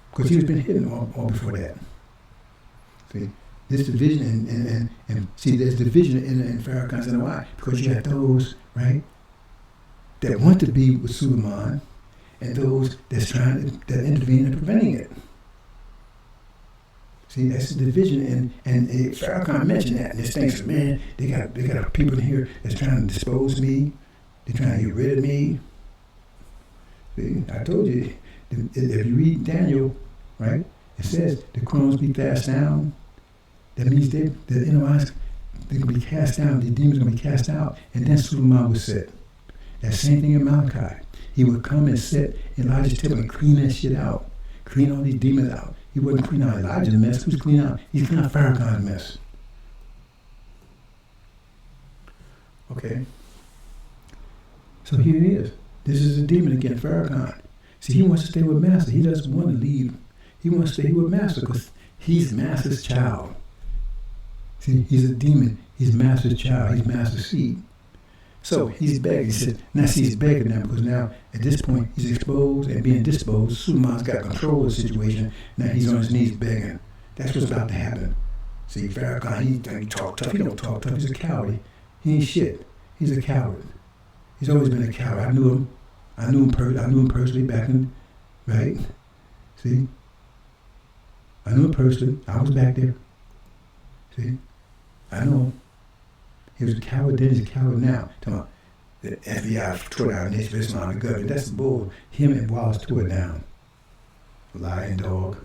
Because he was been hidden all before that. See, this division, and see, there's division in Farrakhan's NOI, because you have those, right, that want to be with Suleiman, and those that intervene in preventing it. See, that's the division, and Farrakhan mentioned that, and this thing says, man, they got people in here that's trying to dispose me, they're trying to get rid of me. See, I told you, if you read Daniel, right, it says the crones be cast down. That means the NOIs, they're going to be cast down, the demons are going to be cast out, and then Suleiman was set. That same thing in Malachi. He would come and sit in Elijah's temple and clean that shit out, clean all these demons out. He wasn't cleaning out Elijah's mess. Who's cleaning out? He's cleaning out Farrakhan's mess. Okay. So here he is. This is a demon again, Farrakhan. See, he wants to stay with Master. He doesn't want to leave. He wants to stay with Master because he's Master's child. See, he's a demon. He's Master's child. He's Master's seed. So he's begging. He said, now see, he's begging now because now at this point he's exposed and being disposed. Suleiman's got control of the situation. Now he's on his knees begging. That's what's about to happen. See, Farrakhan, he talk tough. He don't talk tough. He's a coward. He ain't shit. He's a coward. He's always been a coward. I knew him. I knew him personally back in, right? See, I knew him personally. I was back there. See, I know him. He was a coward then, he's a coward now. Talking about the FBI tore down his Islamic government. That's the bull. Him and Wallace tore it down. Lying dog.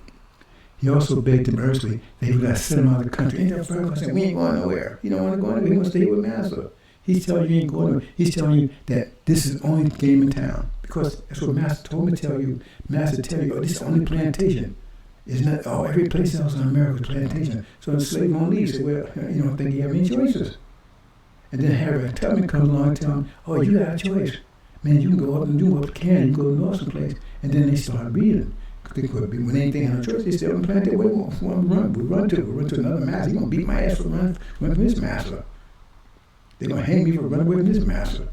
He also begged him earnestly that he would not send him out of the country. And Farrakhan said, we ain't going nowhere. You don't want to go anywhere. He wants to stay with Master. He's telling you he ain't going nowhere. He's telling you that this is the only game in town. Because that's what Master told me to tell you. Master tell you, oh, this is the only plantation. It's not, every place else in America is plantation. So the slave won't leave. Say, well, you don't think you have any choices. And then Harriet Tubman comes along and tells him, oh, you got a choice. Man, you can go up and do what you can. You can go north someplace. And then they start reading. When anything on a choice, they say, I'm planted away. We run to another master. He's going to beat my ass for running from his master. They're going to hang me for running away from this master.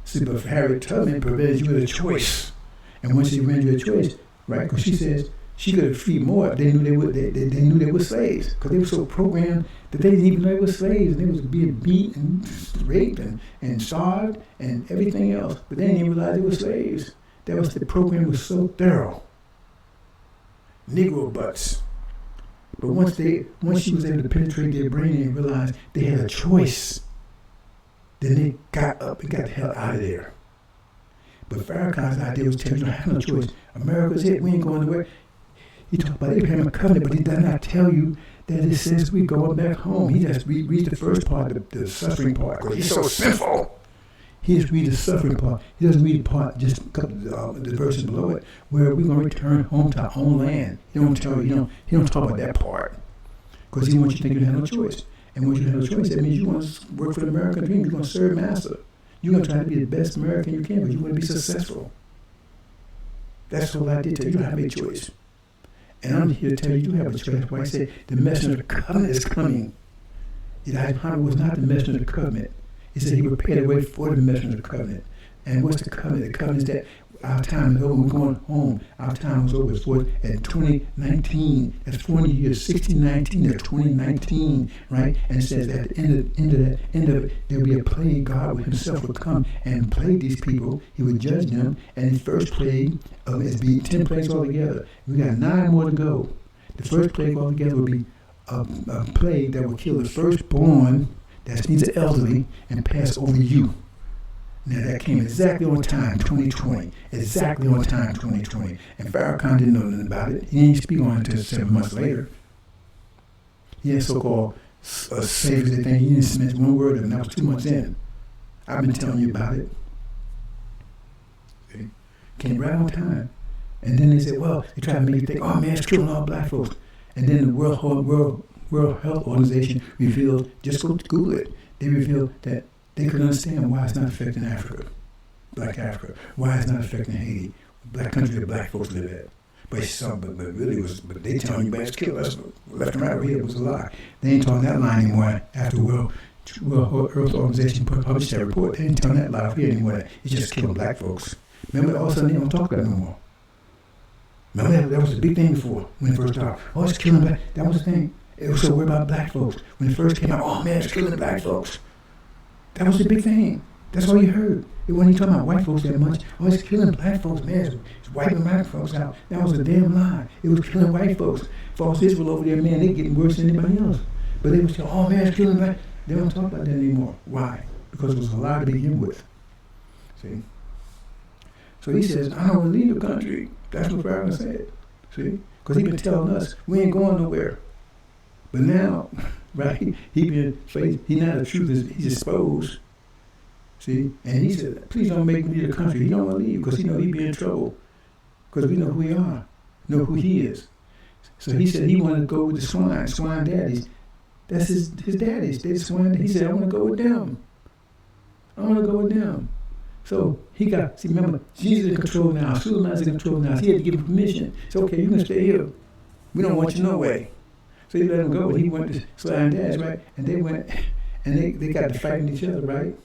See, but Harriet Tubman prevented you with a choice. And once she prevented you with a choice, right, because she says she could have freed more if they knew they were slaves. Because they were so programmed that they didn't even know they were slaves. And they was being beat and raped and starved and everything else. But they didn't even realize they were slaves. The program was so thorough. Negro butts. But once she was able to penetrate their brain and realize they had a choice, then they got up and got the hell out of there. But Farrakhan's idea was telling you don't have no choice. America's it, we ain't going nowhere. He talked about Abraham covenant, but he does not tell you that it says we going back home. He just reads the first part, the suffering part, because he's so sinful. He just reads the suffering part. He doesn't read the part, just a couple the verses below it, where we're going to return home to our own land. He don't tell you, he don't talk about that part, because he wants you to think you have no choice. And when you have no choice, that means you want to work for the American dream. You're going to serve Master. You're going to try to be the best American you can, but you want to be successful. That's what I did to you. You don't have a choice. And I'm here to tell you, you have a choice. Why I say the messenger of the covenant is coming. Elijah Muhammad was not the messenger of the covenant. He said he would pay the way for the messenger of the covenant. And what's the covenant? The covenant is that our time is over. We're going home. Our time was over. It's for at 2019. That's 40 years. 1619 to 2019, right? And it says at the end of it, there'll be a plague. God himself would come and plague these people. He would judge them. And the first plague, it'd be 10 plagues altogether. We got 9 more to go. The first plague altogether will be a plague that will kill the firstborn, that means the elderly, and pass over you. Now that came exactly on time, 2020. Exactly on time, 2020. And Farrakhan didn't know nothing about it. He didn't speak on it until 7 months later. He had so-called saviors that thing. He didn't mention one word of it, and that was 2 months in. I've been telling you about it. See? Came right on time. And then they said, well, they tried to make you think, oh man, it's killing all black folks. And then the World Health Organization revealed, just go Google it, they revealed that they couldn't understand why it's not affecting Africa, Black Africa, why it's not affecting Haiti, black country that black folks live at. But really was, but they telling you, man, it's killing us left and right over here. It was a lie. They ain't talking that lie anymore after World Health Organization published that report. They ain't telling that lie over here anymore. It's just killing black folks. Remember, all of a sudden they don't talk about it no more. Remember, that was the big thing before when it first started. Oh, it's killing black. That was the thing. It was so worried about black folks. When it first came out, oh man, it's killing the black folks. That was the big thing. That's all you heard. It wasn't even talking about white folks that much. Oh, it's killing black folks, man. It's wiping black folks out. That was a damn lie. It was killing white folks. False Israel over there, man, they getting worse than anybody else. But they was telling, oh man, it's killing black. They don't talk about that anymore. Why? Because it was a lie to begin with. See? So he says, I don't want to leave the country. That's what Farrakhan said. See? Because he been telling us we ain't going nowhere. But now, right, he now the truth is he's exposed. See? And he said, please don't make me leave the country. He don't want to leave because he know he be in trouble. Because we know who we are, know who he is. So he said he wanted to go with the swine daddies. That's his daddies. They're swine. He said, I want to go with them. I want to go with them. So he got, see, remember, Jesus is in control now. Suleiman's in control now. So he had to give him permission. So, okay, you can stay here. We don't want you no way. So he let him go. He went to swine dads, right? And they went, and they got to fighting each other, right?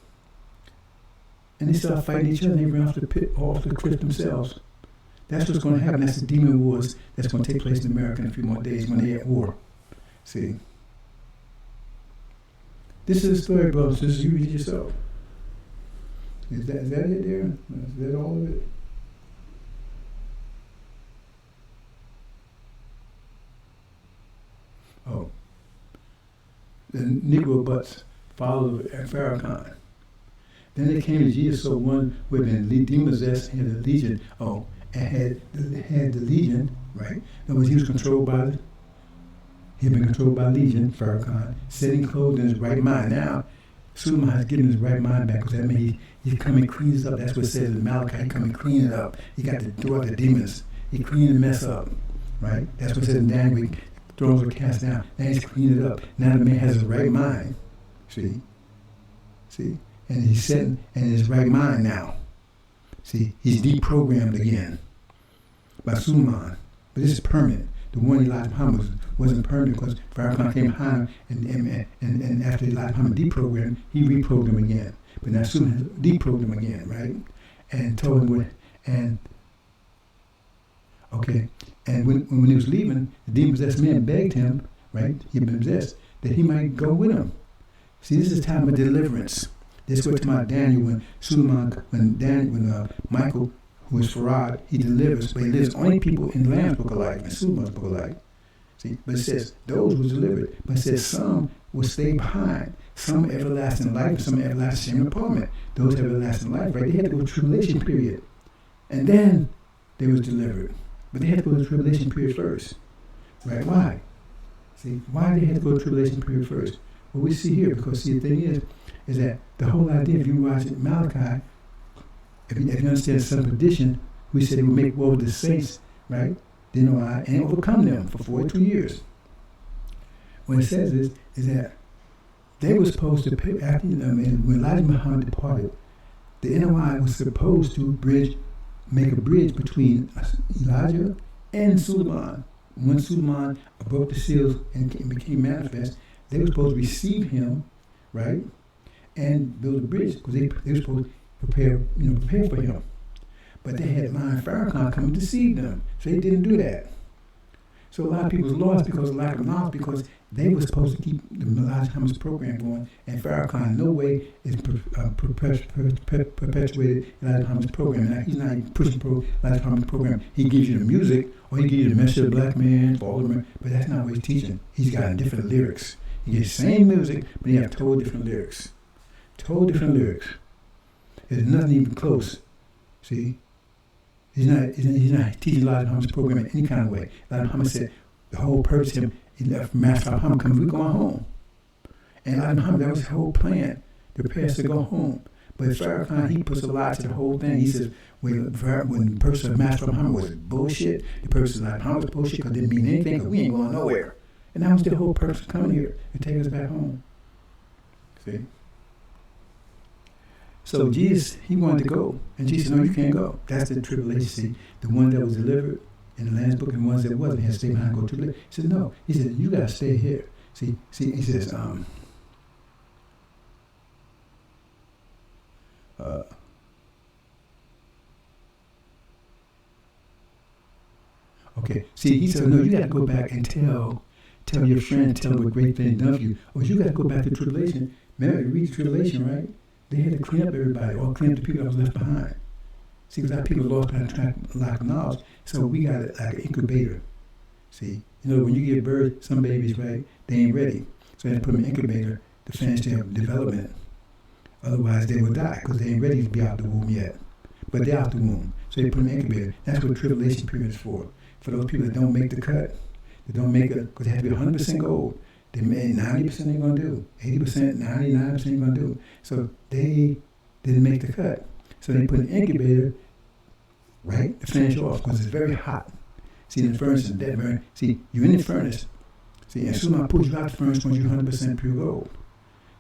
And they started fighting each other, and they ran off the cliff themselves. That's what's going to happen. That's the demon wars that's going to take place in America in a few more days when they're at war. See? This is the story, brothers. This is you read it yourself. Is that it there? Is that all of it? Oh. The Negro butts followed Farrakhan. Then they came to Jesus, so one who had been demon-possessed had a legion. Oh, and had the legion, right? In other words, he was controlled by he had been controlled by legion, Farrakhan, sitting clothed in his right mind. Now, Suleiman has given his right mind back, because that means he come and cleans up. That's what it says in Malachi. He come and clean it up. He got to throw out the demons. He cleaned the mess up, right? That's what it says in Daniel. Thrones were cast down. Now he's cleaned it up. Now the man has his right mind. See? And he's sitting in his right mind now. See? He's deprogrammed again by Suleiman. But this is permanent. The one Elijah Muhammad wasn't permanent, because Farrakhan came behind him, and after Elijah Muhammad deprogrammed, he reprogrammed again. But now Suleiman deprogrammed again, right? And told him what, and okay. And when he was leaving, the demon-possessed man begged him, right? He had been possessed, that he might go with him. See, this is a time of deliverance. This is what about Daniel, when Michael, who is Farad, he delivers, but he delivers only people in the Lamb's Book of Life, and Suleiman's Book of Life. See, but it says those were delivered, but it says some will stay behind, some everlasting life, some everlasting employment. Those everlasting life, right? They had to go through tribulation period, and then they was delivered. But they had to go through tribulation period first, right? Why? See, why they had to go through tribulation period first? Well, we see here, because see, the thing is that the whole idea, if you watch Malachi, if you understand some tradition, we said he would make war with the saints, right? And overcome them for 42 years. What it says is that they were supposed to pay, after, when Elijah Muhammad departed, the NOI was supposed to make a bridge between Elijah and Suleiman, when Suleiman broke the seals and became manifest, they were supposed to receive him, right, and build a bridge because they were supposed to prepare for him. But they had Lion Farrakhan come and deceive them, so they didn't do that. So a lot of people was lost because of lack of knowledge, because they were supposed to keep the Elijah Muhammad's program going, and Farrakhan in no way is perpetuated Elijah Muhammad's program. Now, he's not pushing Elijah Muhammad's program. He gives you the music, or he gives you the message of the black man, for all of them, but that's not what he's teaching. He's got different lyrics. He gets the same music, but he has totally different lyrics. Totally different lyrics. There's nothing even close. See? He's not teaching Elijah Muhammad's program in any kind of way. Elijah Muhammad said the whole purpose of him, he left Master Muhammad coming, we're going home. And Elijah Muhammad, that was his whole plan, to prepare us to go home. But Farrakhan, he puts a lot to the whole thing. He says, when the purpose of Master Muhammad was bullshit, the purpose of Elijah Muhammad was bullshit because it didn't mean anything, because we ain't going nowhere. And that was the whole purpose of coming here, to take us back home. See? So Jesus, he wanted to go, and Jesus said, no, you can't go. That's the tribulation. See, the one that was delivered in the Lamb's book and the ones that wasn't had to stay behind and go tribulation. He said, no. He said, you got to stay here. See, he says, okay, see, he said, no, you got to go back and tell your friend, tell what great thing done for you. Or you got to go back to tribulation. Remember, read tribulation, right? They had to clean up everybody, or clean up the people that was left behind. See, because our people lost track of lack of knowledge, so we got it like an incubator. See, when you give birth, some babies, right, they ain't ready. So they put them in an incubator to finish their development. Otherwise, they will die because they ain't ready to be out the womb yet. But they're out the womb, so they put them in an incubator. That's what tribulation period is for. For those people that don't make the cut, that don't make it, because they have to be 100% gold. They made 90% ain't gonna do, 80%, 99% ain't gonna do. So they didn't make the cut. So they put an incubator, right, to finish off because it's very hot. See, in the furnace is dead burn. See, you're in the furnace. See, and soon I pull you out the furnace when you're 100% pure gold.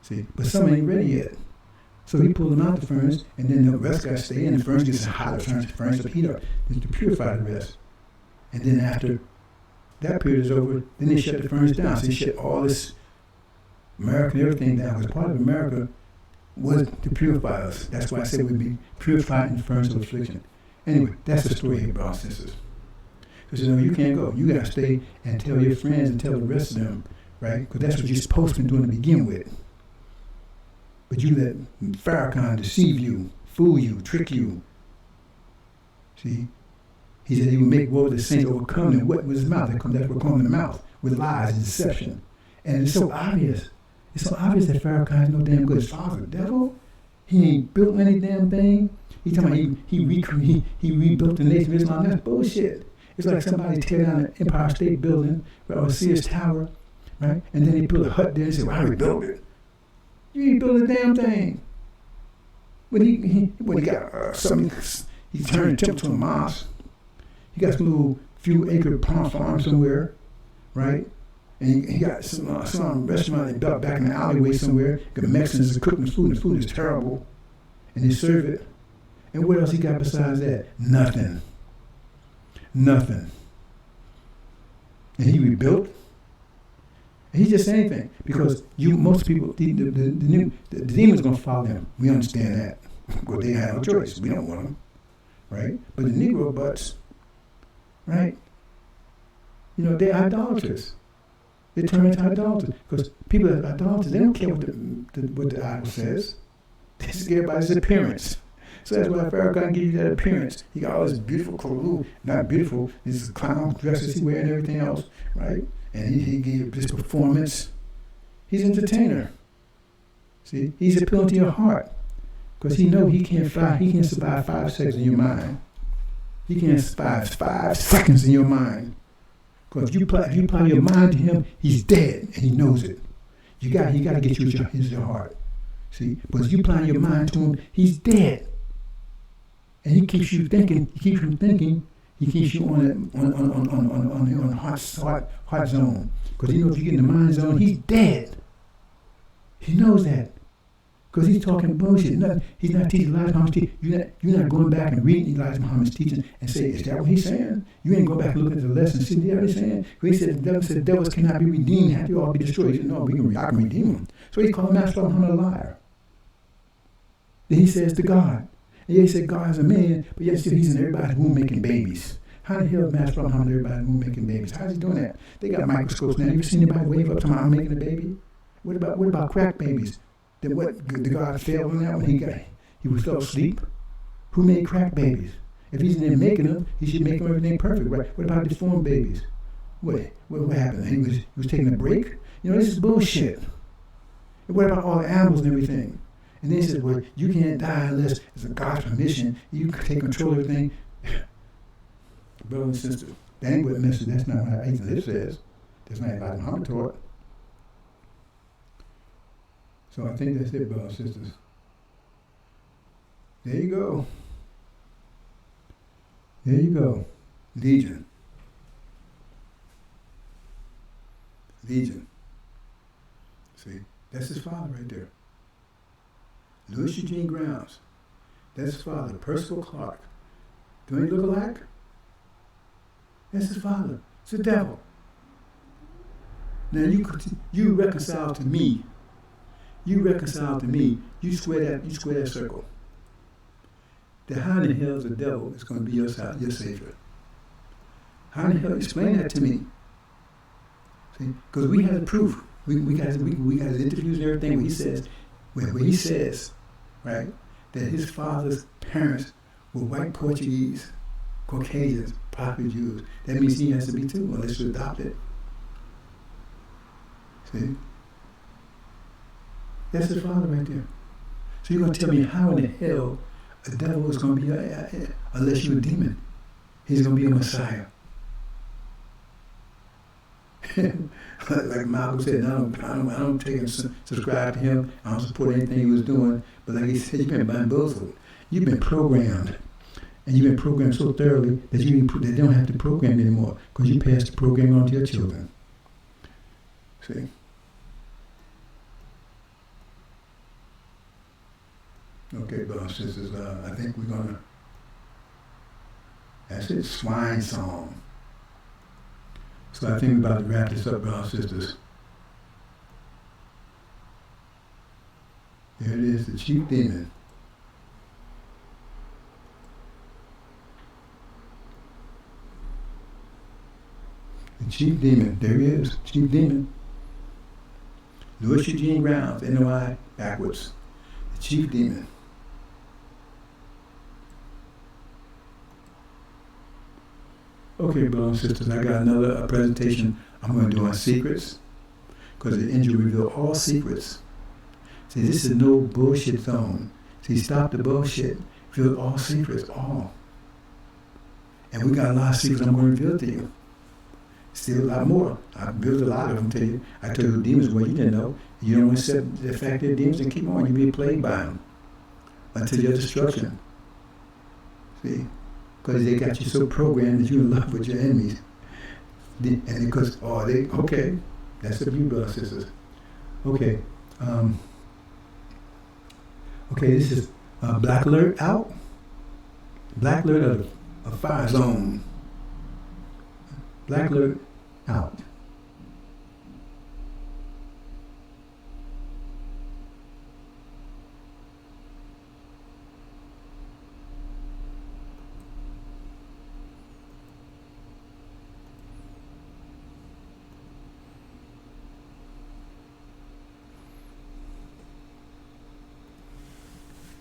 See, but some ain't ready yet. So he pulled them out the furnace, and then the rest got to stay in the furnace, gets hotter, turns the furnace to heat up, to purify the rest. And then after that period is over, then they shut the furnace down. So they shut all this America and everything that was part of America was to purify us. That's why I said we'd be purified in the furnace of affliction. Anyway, that's the story here, brothers and sisters. So no, you can't go. You got to stay and tell your friends and tell the rest of them, right? Because that's what you're supposed to do to begin with. But you let Farrakhan deceive you, fool you, trick you. See? He said he would make war with the saints, overcome them. What was his mouth? That would come in the mouth with lies and deception. And it's so obvious. It's so obvious that Farrakhan is no damn good. His father, the devil, he ain't built any damn thing. He's talking about he rebuilt the Nation of Islam. That's bullshit. It's like somebody tear down an Empire State Building or a Sears Tower, right? And then they build a hut there and say, well, I rebuilt it. You ain't built a damn thing. But he got something, he turned the temple to a mosque. He got some little few acre palm farm somewhere, right? And he got some restaurant they built back in the alleyway somewhere. Got Mexicans cooking food, and the food is terrible. And they serve it. And what else he got besides that? Nothing. Nothing. And he rebuilt. And he just said anything. Because most people, the demons going to follow him. We understand that. Well, they have no choice. We don't want them. Right? But the Negro butts, right? They're idolaters. They turn into idolaters. Because people that are idolaters, they don't care what the idol says. They just care about his appearance. So that's why Farrakhan gives you that appearance. He got all this beautiful clothes, not beautiful, these clown dresses he wears and everything else, right? And he gave this performance. He's an entertainer. See, he's appealing to your heart. Because he knows he can't survive 5 seconds in your mind. He can't survive 5 seconds in your mind. Because if you apply your mind to him, he's dead, and he knows it. He got to get you into your heart. See, but if you apply your mind to him, he's dead. And he keeps you thinking, he keeps you on heart zone. Because he knows if you get in the mind zone, he's dead. He knows that. Because he's talking bullshit. He's not teaching Elijah Muhammad's teaching. You're not going back and reading Elijah Muhammad's teaching and say, is that what he's saying? You ain't going back and looking at the lesson and see what he's saying. He said, the devils cannot be redeemed, have to all be destroyed. He said, no, I can redeem them. So he called Master Muhammad a liar. Then he says to God, and he said God is a man, but yet still he's in everybody's womb making babies. How the hell is Master Muhammad in everybody's womb making babies? How's he doing that? They got microscopes now. You ever seen anybody wave up to I'm making a baby? What about crack babies? Then what, the God failed on that when he was fell asleep? Who made crack babies? If he's in there making them, he should make them everything perfect, right? What about deformed babies? What happened? He was taking a break? This is bullshit. And what about all the animals and everything? And then he says, well, you can't die unless it's a God's permission. You can take control of everything. Brothers and sisters, that ain't what message. That's not what it says. That's not Elijah Muhammad taught. So I think that's it, brothers and sisters. There you go. There you go. Legion. Legion. See, that's his father right there. Louis Eugene Grounds. That's his father, Percival Clark. Do they look alike? That's his father. It's the devil. Now you reconcile to me. You reconcile to me. You square that circle. Then how in the hell is the devil is going to be your savior? How in the hell? Explain that to me. See, because we have the proof. We got his interviews and everything where he says, right, that his father's parents were white Portuguese, Caucasians, proper Jews. That means he has to be too, unless you adopt it. See? That's his father right there. So you're going to tell me how in the hell a devil is going to be, unless you're a demon, he's going to be a Messiah. Like Malcolm said, I don't take and subscribe to him. I don't support anything he was doing. But like he said, you've been bamboozled. You've been programmed. And you've been programmed so thoroughly that they don't have to program anymore because you pass the program on to your children. See? Okay, brothers and sisters, I think we're going to... That's it, swine song. So I think we're about to wrap this up, brothers and sisters. There it is, the chief demon. The chief demon, there he is, chief demon. Louis Eugene Grounds, NOI, backwards. The chief demon. Okay, brothers and sisters, I got another presentation I'm going to do on secrets, because the angel revealed all secrets. See, this is no bullshit zone. See, stop the bullshit. Reveal all secrets, all. And we got a lot of secrets I'm going to reveal to you. Still a lot more. I built a lot of them to you. I told you demons what you didn't know. You don't accept the fact that demons and keep on. You'll be plagued by them until your destruction. See? Because they got you so programmed that you're in love with your enemies. And because, okay, that's the view, brothers and sisters. Okay, okay, this is Black Alert out. Black Alert of a fire zone. Black Alert out.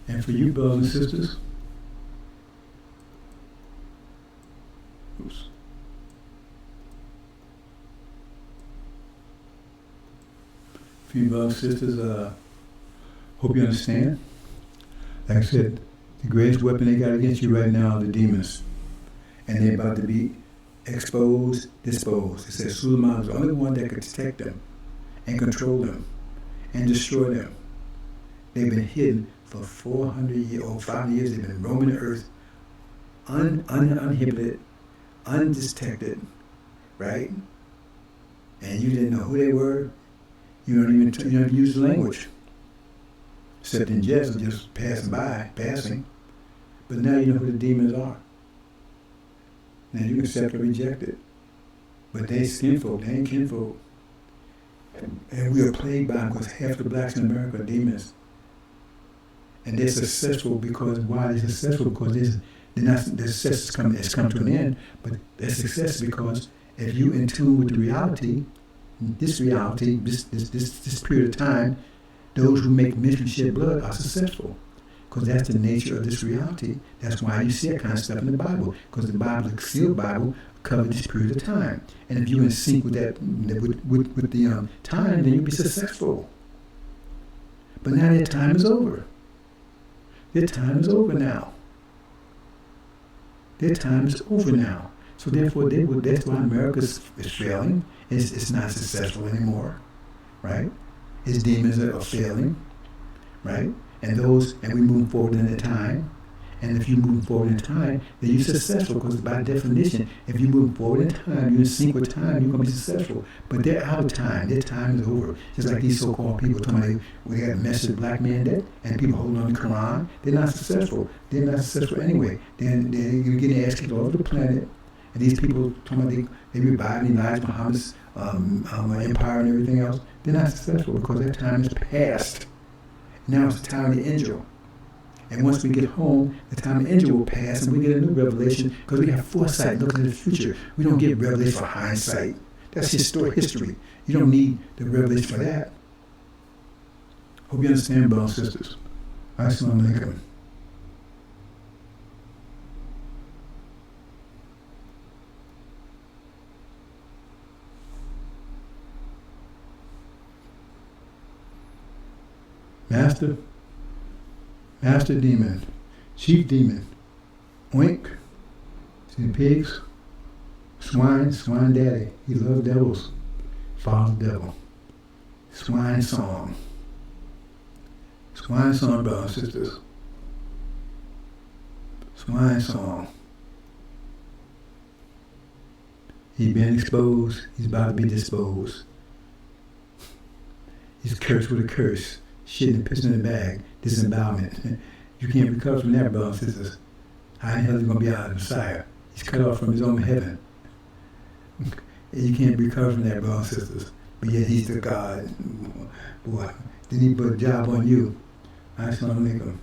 And for you, brothers and sisters, oops. For you, brothers and sisters, hope you understand. Like I said, the greatest weapon they got against you right now are the demons. And they're about to be exposed, disposed. It says Suleiman is the only one that could detect them and control them and destroy them. They've been hidden for 400 years, or 500 years. They've been roaming the earth, uninhibited, undetected, right? And you didn't know who they were. You don't even use the language. Except in jest, just passing. But now you know who the demons are. Now you can accept or reject it. But they skinfolk, they ain't kinfolk. And we are plagued by them because half the blacks in America are demons. And they're successful because, why they're successful? Because their success has come to an end, but their success is because if you in tune with the reality, this period of time, those who make mystery shed blood are successful. Because that's the nature of this reality. That's why you see that kind of stuff in the Bible. Because the Bible, the sealed Bible, covers this period of time. And if you're in sync with that, with the time, then you'll be successful. But now that time is over. Their time is over now. Their time is over now. So therefore, that's why America is failing. It's not successful anymore, right? Its demons are failing, right? And we move forward in the time. And if you move forward in time, then you're successful, because by definition, if you move forward in time, you're in sync with time, you're going to be successful. But they're out of time. Their time is over. Just like these so-called people talking about we got a message of black man dead, and people holding on to the Quran, they're not successful. They're not successful anyway. Then you're getting asked all over the planet, and these people talking about they reviving Elijah Muhammad's empire and everything else. They're not successful because their time is past. Now it's the time of the angel. And once we get home, the time of the angel will pass, and we get a new revelation, because we have foresight looking at the future. We don't get revelation for hindsight. That's history. You don't need the revelation for that. Hope you understand, brothers and sisters. Assalamu alaikum. Master demon, chief demon, oink, see the pigs, swine daddy, he loves devils, father devil, swine song, brothers and sisters, swine song. He's been exposed, he's about to be disposed. He's cursed with a curse. Shit and pissing in the bag, disembowelment. You can't recover from that, brothers and sisters. How in hell is he going to be out of the Messiah? He's cut off from his own heaven. You can't recover from that, brothers and sisters. But yet he's the God. Boy, didn't he put a job on you? Assalamu alaikum.